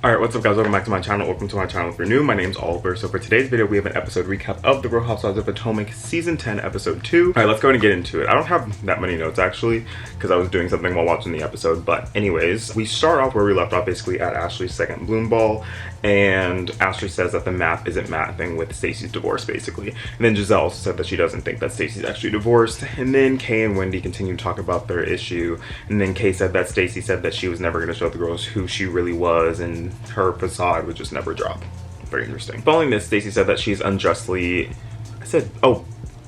Alright, what's up guys, welcome back to my channel. Welcome to my channel if you're new. My name's Oliver. So for today's video, we have an episode recap of The Real Housewives of Potomac Season 10, Episode 2. Alright, let's go ahead and get into it. I don't have that many notes actually, because I was doing something while watching the episode. But anyways, we start off where we left off, basically at Ashley's second Bloom Ball. And Ashley says that the math isn't mathing with Stacey's divorce, basically. And then Giselle also said that she doesn't think that Stacey's actually divorced. And then Kay and Wendy continue to talk about their issue. And then Kay said that Stacey said that she was never going to show the girls who she really was, and her facade would just never drop. Very interesting. Following this, Stacey said that she's unjustly,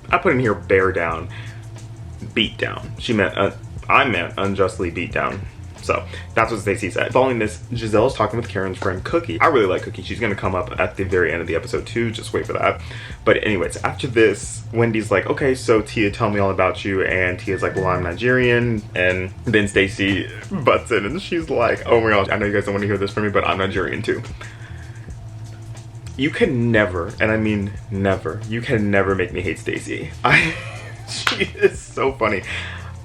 I put in here bear down, beat down. I meant unjustly beat down. So that's what Stacey said. Following this, Giselle's talking with Karen's friend Cookie. I really like Cookie. She's gonna come up at the very end of the episode too. Just wait for that. But anyways, after this, Wendy's like, okay, so Tia, tell me all about you. And Tia's like, well, I'm Nigerian. And then Stacey butts in and she's like, oh my gosh, I know you guys don't want to hear this from me, but I'm Nigerian too. You can never, and I mean never, you can never make me hate Stacey. She is so funny.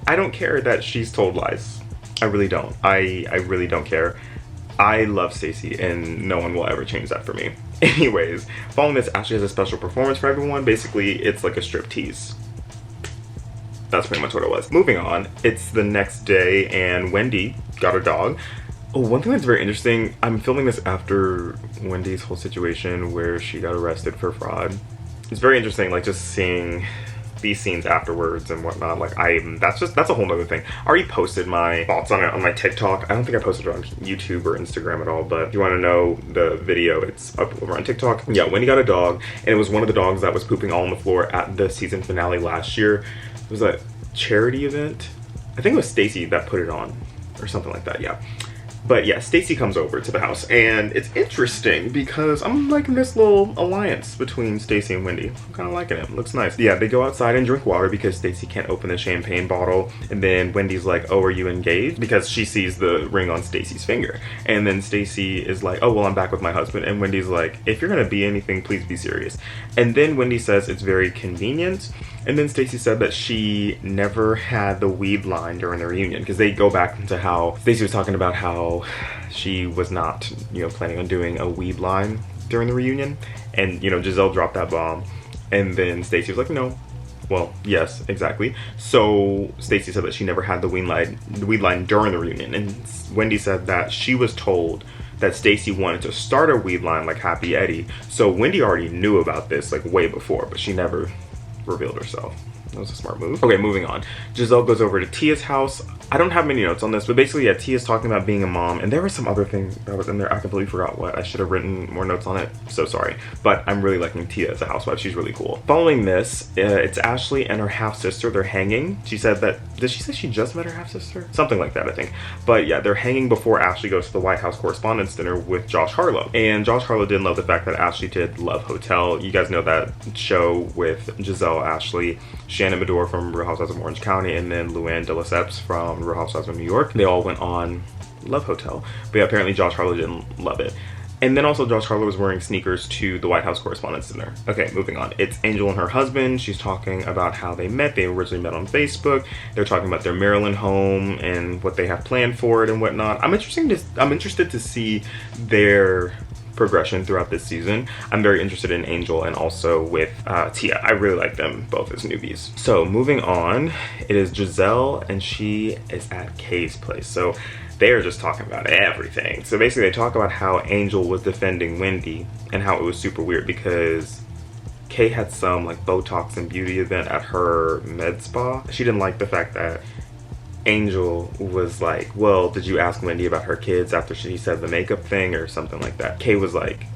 I don't care that she's told lies. I really don't. I really don't care. I love Stacey and no one will ever change that for me. Anyways, following this, Ashley has a special performance for everyone. Basically, it's like a strip tease. That's pretty much what it was. Moving on, it's the next day and Wendy got a dog. Oh, one thing that's very interesting, I'm filming this after Wendy's whole situation where she got arrested for fraud. It's very interesting, like just seeing these scenes afterwards and whatnot. Like that's a whole nother thing. I already posted my thoughts on it on my TikTok. I don't think I posted it on YouTube or Instagram at all, but if you want to know the video, it's up over on TikTok. Yeah, Wendy got a dog, and it was one of the dogs that was pooping all on the floor at the season finale last year. It was a charity event. I think it was Stacey that put it on or something like that, yeah. But yeah, Stacey comes over to the house, and it's interesting because I'm liking this little alliance between Stacey and Wendy. I'm kind of liking it. Looks nice. Yeah, they go outside and drink water because Stacey can't open the champagne bottle. And then Wendy's like, oh, are you engaged? Because she sees the ring on Stacey's finger. And then Stacey is like, oh, well, I'm back with my husband. And Wendy's like, if you're going to be anything, please be serious. And then Wendy says it's very convenient. And then Stacey said that she never had the weed line during the reunion, because they go back into how Stacey was talking about how she was not, planning on doing a weed line during the reunion. And, Giselle dropped that bomb. And then Stacey was like, no. Well, yes, exactly. So Stacey said that she never had the weed line during the reunion. And Wendy said that she was told that Stacey wanted to start a weed line like Happy Eddie. So Wendy already knew about this like way before, but she never revealed herself. That was a smart move. Okay, moving on. Giselle goes over to Tia's house. I don't have many notes on this, but basically, yeah, Tia's talking about being a mom, and there was some other thing that was in there. I completely forgot what. I should have written more notes on it. So sorry. But I'm really liking Tia as a housewife. She's really cool. Following this, it's Ashley and her half-sister. They're hanging. She said that, did she say she just met her half-sister? Something like that, I think. But yeah, they're hanging before Ashley goes to the White House Correspondents' Dinner with Josh Harlow. And Josh Harlow didn't love the fact that Ashley did Love Hotel. You guys know that show with Giselle, Ashley, Shannon Medore from Real Housewives of Orange County, and then Luann de Lesseps from Real Housewives of New York. They all went on Love Hotel. But yeah, apparently Josh Harlow didn't love it. And then also Josh Harlow was wearing sneakers to the White House Correspondents' Dinner. Okay, moving on. It's Angel and her husband. She's talking about how they met. They originally met on Facebook. They're talking about their Maryland home and what they have planned for it and whatnot. I'm interested to see their progression throughout this season. I'm very interested in Angel and also with Tia. I really like them both as newbies. So moving on, it is Giselle and she is at Kay's place. So they're just talking about everything. So basically they talk about how Angel was defending Wendy and how it was super weird because Kay had some like Botox and beauty event at her med spa. She didn't like the fact that Angel was like, well, did you ask Wendy about her kids after she said the makeup thing or something like that? Kay was like,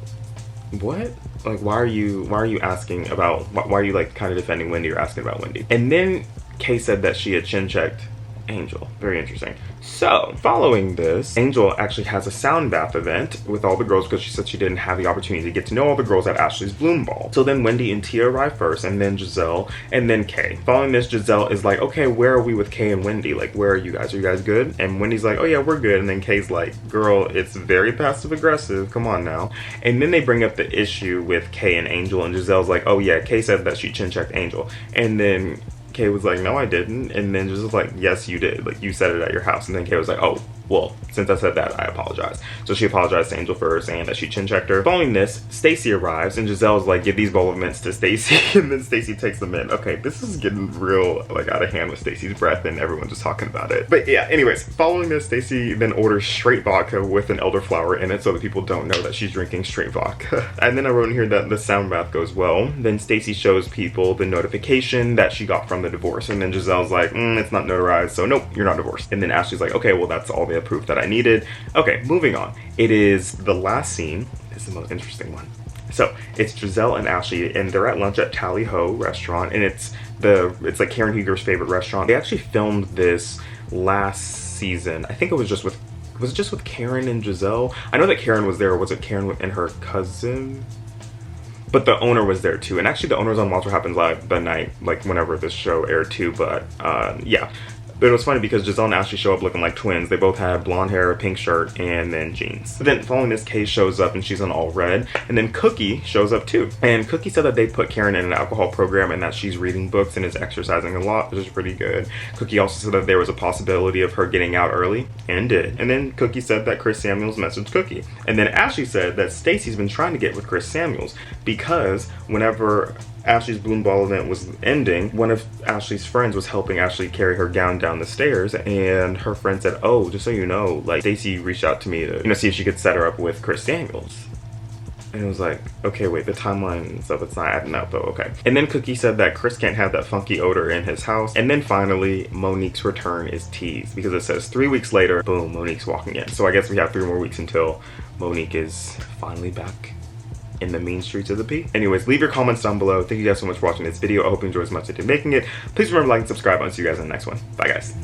what? Like, why are you asking about, why are you like kind of defending Wendy or asking about Wendy? And then Kay said that she had chin checked Angel. Very interesting. So, following this, Angel actually has a sound bath event with all the girls because she said she didn't have the opportunity to get to know all the girls at Ashley's Bloom Ball. So then Wendy and Tia arrive first, and then Giselle, and then Kay. Following this, Giselle is like, okay, where are we with Kay and Wendy? Like, where are you guys? Are you guys good? And Wendy's like, oh yeah, we're good. And then Kay's like, girl, it's very passive aggressive. Come on now. And then they bring up the issue with Kay and Angel, and Giselle's like, oh yeah, Kay said that she chin checked Angel. And then Kay was like, no, I didn't. And then just like, yes, you did. Like, you said it at your house. And then Kay was like, oh, Well, since I said that, I apologize. So she apologized to Angel for saying that she chin checked her. Following this, Stacy arrives and Giselle's like, give these bowl of mints to Stacy, and then Stacy takes them in. Okay, this is getting real like out of hand with Stacy's breath and everyone's just talking about it. But yeah, anyways, following this, Stacy then orders straight vodka with an elderflower in it so that people don't know that she's drinking straight vodka. And then I wrote in here that the sound bath goes well. Then Stacy shows people the notification that she got from the divorce, and then Giselle's like, it's not notarized, so nope, you're not divorced. And then Ashley's like, okay, well, that's all the proof that I needed. Okay, moving on. It is the last scene. It's the most interesting one. So it's Giselle and Ashley, and they're at lunch at Tally Ho restaurant, and it's like Karen Huger's favorite restaurant. They actually filmed this last season. I think it was just with Karen and Giselle? I know that Karen was there, or was it Karen and her cousin? But the owner was there too, and actually the owner was on Watch What Happens Live the night, like whenever this show aired too, but yeah. But it was funny because Giselle and Ashley show up looking like twins. They both had blonde hair, a pink shirt, and then jeans. But then following this, Kay shows up and she's in all red. And then Cookie shows up too. And Cookie said that they put Karen in an alcohol program and that she's reading books and is exercising a lot, which is pretty good. Cookie also said that there was a possibility of her getting out early, and did. And then Cookie said that Chris Samuels messaged Cookie. And then Ashley said that Stacy's been trying to get with Chris Samuels because whenever Ashley's balloon ball event was ending, one of Ashley's friends was helping Ashley carry her gown down the stairs, and her friend said, oh, just so you know, like, Stacy reached out to me to, see if she could set her up with Chris Samuels. And it was like, okay, wait, the timeline and stuff, it's not adding up though, okay. And then Cookie said that Chris can't have that funky odor in his house. And then finally, Monique's return is teased because it says 3 weeks later, boom, Monique's walking in. So I guess we have 3 more weeks until Monique is finally back in the mean streets of the P. Anyways, leave your comments down below. Thank you guys so much for watching this video. I hope you enjoyed as much as I did making it. Please remember to like and subscribe. I'll see you guys in the next one. Bye guys.